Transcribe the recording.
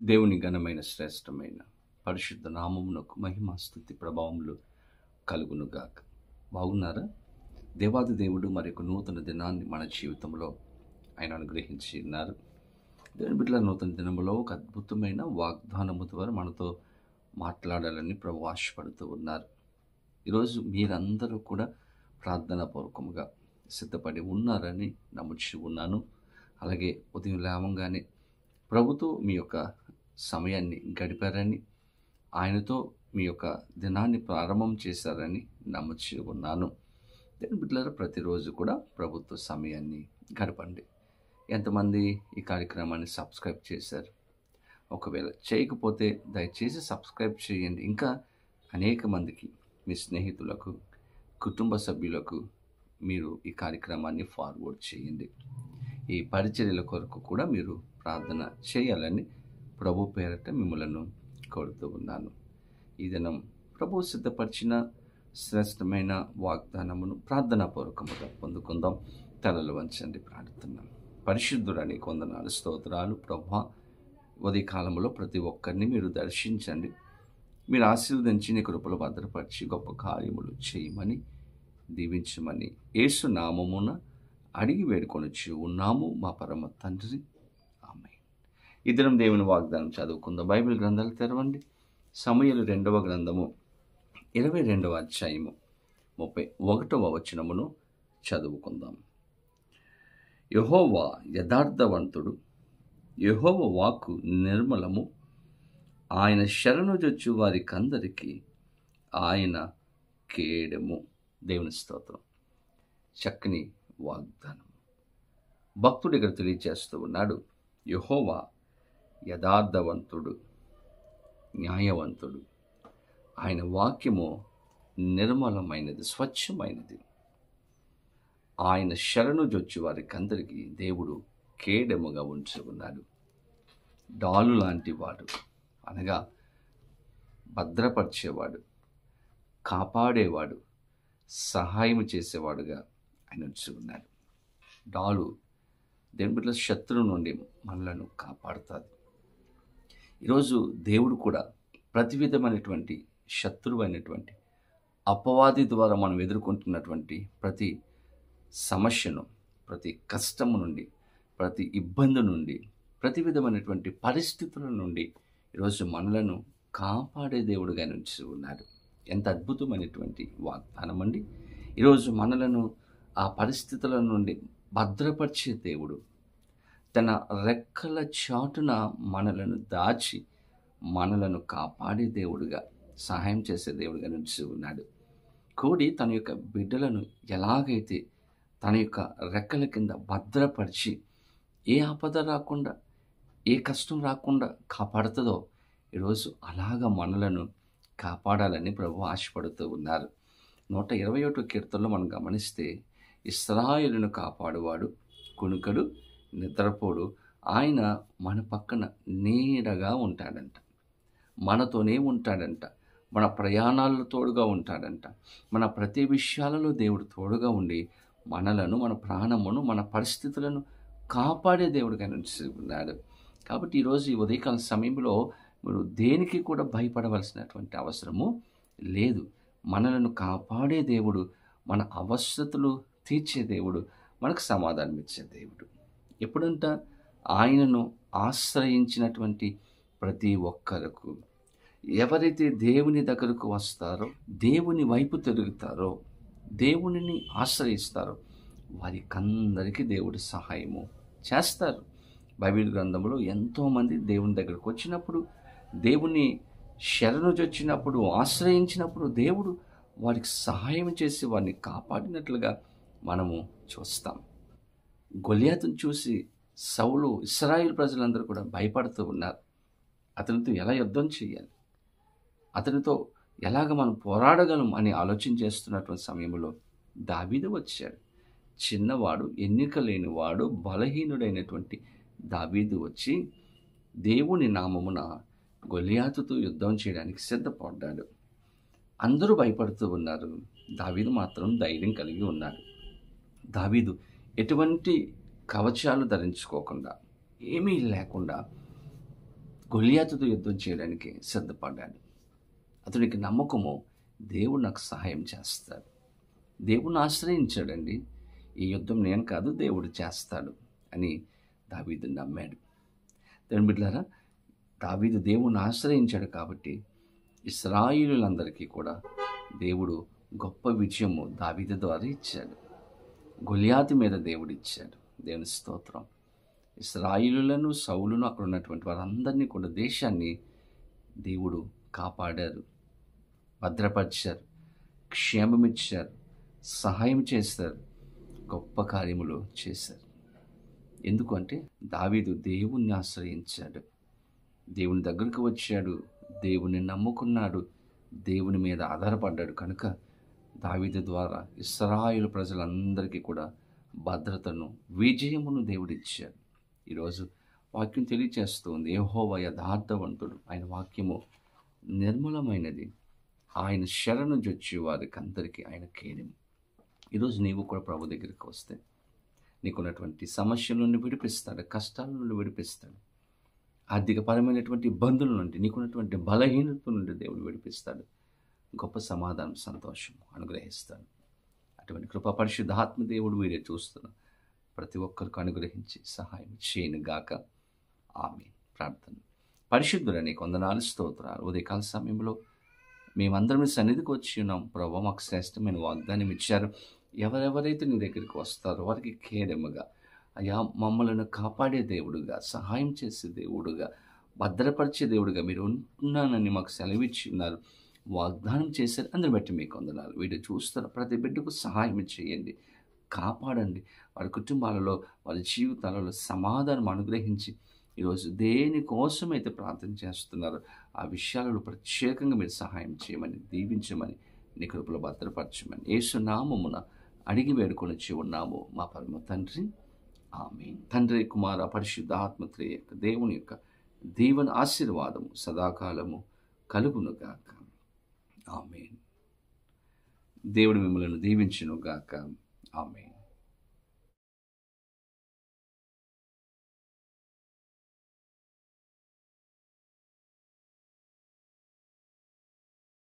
దేవుని ఘనమైన శ్రేష్టమైన పరిశుద్ధ నామమునకు మహిమ స్తుతి ప్రభావములు కలుగునుగాక. బాగున్నారా? దేవాది దేవుడు మరి ఒక నూతన దినాన్ని మన జీవితంలో ఆయన అనుగ్రహించి ఉన్నారు. దేవుని బిడ్డల నూతన దినములో ఒక అద్భుతమైన వాగ్దానము ద్వారా మనతో మాట్లాడాలని ప్రభు ఆశపడుతూ ఉన్నారు. ఈరోజు మీరందరూ కూడా ప్రార్థనా పూర్వకముగా సిద్ధపడి ఉన్నారని నమ్ముచి ఉన్నాను. అలాగే ఉదయం లేవంగానే ప్రభుతో మీ యొక్క సమయాన్ని గడిపారని, ఆయనతో మీ యొక్క దినాన్ని ప్రారంభం చేశారని నమ్ముచి ఉన్నాను. దేవుని బిడ్డలారా, ప్రతిరోజు కూడా ప్రభుత్వ సమయాన్ని గడపండి. ఎంతమంది ఈ కార్యక్రమాన్ని సబ్స్క్రైబ్ చేశారు? ఒకవేళ చేయకపోతే దయచేసి సబ్స్క్రైబ్ చేయండి. ఇంకా అనేక మందికి, మీ స్నేహితులకు, కుటుంబ సభ్యులకు మీరు ఈ కార్యక్రమాన్ని ఫార్వర్డ్ చేయండి. ఈ పరిచర్యల కొరకు కూడా మీరు ప్రార్థన చేయాలని ప్రభు పేరట మిమ్మలను కోరుతూ ఉన్నాను. ఈ దినం ప్రభు సిద్ధపరిచిన శ్రేష్టమైన వాగ్దానమును ప్రార్థనాపూర్వకముగా పొందుకుందాం. తలలు వంచండి, ప్రార్థన. పరిశుద్ధుడని కొందనాలు, స్తోత్రాలు ప్రభువా. ఉదయకాలంలో ప్రతి ఒక్కరిని మీరు దర్శించండి, మీరు ఆశీర్వదించి నీ కృపలో భద్రపరిచి గొప్ప కార్యములు చేయమని, దీవించమని యేసు నామమున అడిగి వేడుకొనొచ్చు ఉన్నాము మా పరమ తండ్రి, ఆమేన్. ఈ దినం దేవుని వాగ్దానం చదువుకుందాం. బైబిల్ గ్రంథాలు తెరవండి. సమూయేలు 2వ గ్రంథము 22వ అధ్యాయము 31వ వచనమును చదువుకుందాం. యెహోవా యథార్థవంతుడు, యెహోవా వాక్కు నిర్మలము, ఆయన శరణుజొచ్చు వారికందరికీ ఆయన కేడము. దేవుని స్తోత్రం. చక్కని వాగ్దానం. భక్తుడు ఇక్కడ తెలియచేస్తూ ఉన్నాడు, యెహోవా యథార్థవంతుడు, న్యాయవంతుడు, ఆయన వాక్యము నిర్మలమైనది, స్వచ్ఛమైనది. ఆయన శరణు జొచ్చు వారికి అందరికీ దేవుడు కేడముగా ఉంచి ఉన్నాడు. డాలు లాంటి వాడు, అనగా భద్రపరిచేవాడు, కాపాడేవాడు, సహాయం చేసేవాడుగా ఆయన ఉంచి ఉన్నాడు. డాలు దేవుని బిడ్డల శత్రువు నుండి మనలను కాపాడుతుంది. ఈరోజు దేవుడు కూడా ప్రతి విధమైనటువంటి శత్రువు అయినటువంటి అపవాది ద్వారా మనం ఎదుర్కొంటున్నటువంటి ప్రతి సమస్యను, ప్రతి కష్టము నుండి, ప్రతి ఇబ్బంది నుండి, ప్రతి విధమైనటువంటి పరిస్థితుల నుండి ఈరోజు మనలను కాపాడే దేవుడుగా నుంచి ఉన్నాడు. ఎంత అద్భుతమైనటువంటి వాగ్దానం అండి! ఈరోజు మనలను ఆ పరిస్థితుల నుండి భద్రపరిచే దేవుడు, తన రెక్కల చాటున మనలను దాచి మనలను కాపాడే దేవుడుగా, సహాయం చేసే దేవుడుగా నుంచి ఉన్నాడు. కోడి తన యొక్క బిడ్డలను ఎలాగైతే తన యొక్క రెక్కల కింద భద్రపరిచి ఏ ఆపద రాకుండా, ఏ కష్టం రాకుండా కాపాడుతుందో, ఈరోజు అలాగ మనలను కాపాడాలని ప్రభు ఆశపడుతూ ఉన్నారు. 121వ కీర్తనలో మనం గమనిస్తే, ఇశ్రాయేలును కాపాడువాడు కునుకడు, నిద్రపోడు, ఆయన మన పక్కన నీడగా ఉంటాడంట, మనతోనే ఉంటాడంట, మన ప్రయాణాల్లో తోడుగా ఉంటాడంట, మన ప్రతి విషయాలలో దేవుడు తోడుగా ఉండి మనలను, మన ప్రాణమును, మన పరిస్థితులను కాపాడే దేవుడుగా నుంచి ఉన్నాడు. కాబట్టి ఈరోజు ఈ ఉదయకాల సమయంలో మీరు దేనికి కూడా భయపడవలసినటువంటి అవసరము లేదు. మనలను కాపాడే దేవుడు, మన అవసరతలు తీర్చే దేవుడు, మనకు సమాధానం ఇచ్చే దేవుడు. ఎప్పుడంట? ఆయనను ఆశ్రయించినటువంటి ప్రతి ఒక్కరకు, ఎవరైతే దేవుని దగ్గరకు వస్తారో, దేవుని వైపు తిరుగుతారో, దేవునిని ఆశ్రయిస్తారో, వారికందరికీ దేవుడు సహాయము చేస్తారు. బైబిల్ గ్రంథంలో ఎంతోమంది దేవుని దగ్గరకు వచ్చినప్పుడు, దేవుని శరణుజొచ్చినప్పుడు, ఆశ్రయించినప్పుడు దేవుడు వారికి సహాయం చేసి వారిని కాపాడినట్లుగా మనము చూస్తాం. గొలియాతును చూసి సౌలు, ఇశ్రాయేలు ప్రజలందరూ కూడా భయపడుతూ ఉన్నారు. అతనితో ఎలా యుద్ధం చేయాలి, అతనితో ఎలాగ మనం పోరాడగలం అని ఆలోచన చేస్తున్నటువంటి సమయంలో దావీదు వచ్చాడు. చిన్నవాడు, ఎన్నిక లేనివాడు, బలహీనుడైనటువంటి దావీదు వచ్చి దేవుని నామమున గొలియాతుతో యుద్ధం చేయడానికి సిద్ధపడ్డాడు. అందరూ భయపడుతూ ఉన్నారు, దావీదు మాత్రం ధైర్యం కలిగి ఉన్నాడు. దావీదు ఎటువంటి కవచాలు ధరించుకోకుండా, ఏమీ లేకుండా గొలియాతుతో యుద్ధం చేయడానికి సిద్ధపడ్డాడు. అతనికి నమ్మకము, దేవుడు నాకు సహాయం చేస్తాడు. దేవుణ్ణి ఆశ్రయించాడండి. ఈ యుద్ధం నేను కాదు, దేవుడు చేస్తాడు అని దావీదు నమ్మాడు. దేవుని బిడ్డలారా, దావీదు దేవుణ్ణి ఆశ్రయించాడు కాబట్టి ఇశ్రాయేలులందరికీ కూడా దేవుడు గొప్ప విజయము దావీదు ద్వారా ఇచ్చాడు. గొలియాతు మీద దేవుడు ఇచ్చాడు. దేవుని స్తోత్రం. ఇశ్రాయేలులను, సౌలును, అక్కడ ఉన్నటువంటి వారందరినీ కూడా, దేశాన్ని దేవుడు కాపాడారు, భద్రపరిచారు, క్షేమమిచ్చారు, సహాయం చేశారు, గొప్ప కార్యములు చేశారు. ఎందుకంటే దావీదు దేవుణ్ణి ఆశ్రయించాడు, దేవుని దగ్గరకు వచ్చాడు, దేవుని నమ్ముకున్నాడు, దేవుని మీద ఆధారపడ్డాడు. కనుక దావీదు ద్వారా ఇశ్రాయేలు ప్రజలందరికీ కూడా భద్రతను, విజయమును దేవుడిచ్చాడు. ఈరోజు వాక్యం తెలియచేస్తుంది, యెహోవా యథార్థవంతుడు, ఆయన వాక్యము నిర్మలమైనది, ఆయన శరణు జొచ్చి వారికి అందరికీ ఆయన కేడెము. ఈరోజు నీవు కూడా ప్రభు దగ్గరికి వస్తే నీకున్నటువంటి సమస్యల నుండి విడిపిస్తాడు, కష్టాల నుండి విడిపిస్తాడు, ఆర్థికపరమైనటువంటి ఇబ్బందుల నుండి, నీకున్నటువంటి బలహీనత నుండి దేవుడు విడిపిస్తాడు, గొప్ప సమాధానం, సంతోషం అనుగ్రహిస్తాడు. అటువంటి కృపా పరిశుద్ధాత్మ దేవుడు వీరే చూస్తున్నా ప్రతి ఒక్కరికి అనుగ్రహించి సహాయం చేయను గాక. ఆమేన్. ప్రార్థన. పరిశుద్ధుడా, నీకు వందనాలు, స్తోత్రాలు. ఉదయకాల సమయంలో మేమందరం నీ సన్నిధికి వచ్చి ఉన్నాం ప్రభు. మాకు శ్రేష్టమైన వాగ్దానం ఇచ్చారు. ఎవరెవరైతే నీ దగ్గరికి వస్తారో వారికి కేడెముగా, అయ్యా, మమ్మల్ని కాపాడే దేవుడుగా, సహాయం చేసే దేవుడుగా, భద్రపరిచే దేవుడుగా మీరు ఉంటున్నానని మాకు సెలవిచ్చి ఉన్నారు, వాగ్దానం చేశారు. అందరి బట్టి మీకు వందనాలు. వీడియో చూస్తున్న ప్రతి బిడ్డకు సహాయం చేయండి, కాపాడండి. వారి కుటుంబాలలో, వారి జీవితాలలో సమాధానం అనుగ్రహించి ఈరోజు దేనికోసమైతే ప్రార్థన చేస్తున్నారో ఆ విషయాలలో ప్రత్యేకంగా మీరు సహాయం చేయమని, దీవించమని, నీ కృపలో భద్రపరచమని యేసు నామమున అడిగి వేడుకొని ఉన్నాము మా పరమ తండ్రి. ఆమేన్. తండ్రి, కుమార, పరిశుద్ధాత్మ త్రియేక దేవుని యొక్క దీవెన ఆశీర్వాదము సదాకాలము కలుగునుగాక. ఆమేన్. దేవుడు మిమ్మల్ని దీవించునుగాక. ఆమేన్.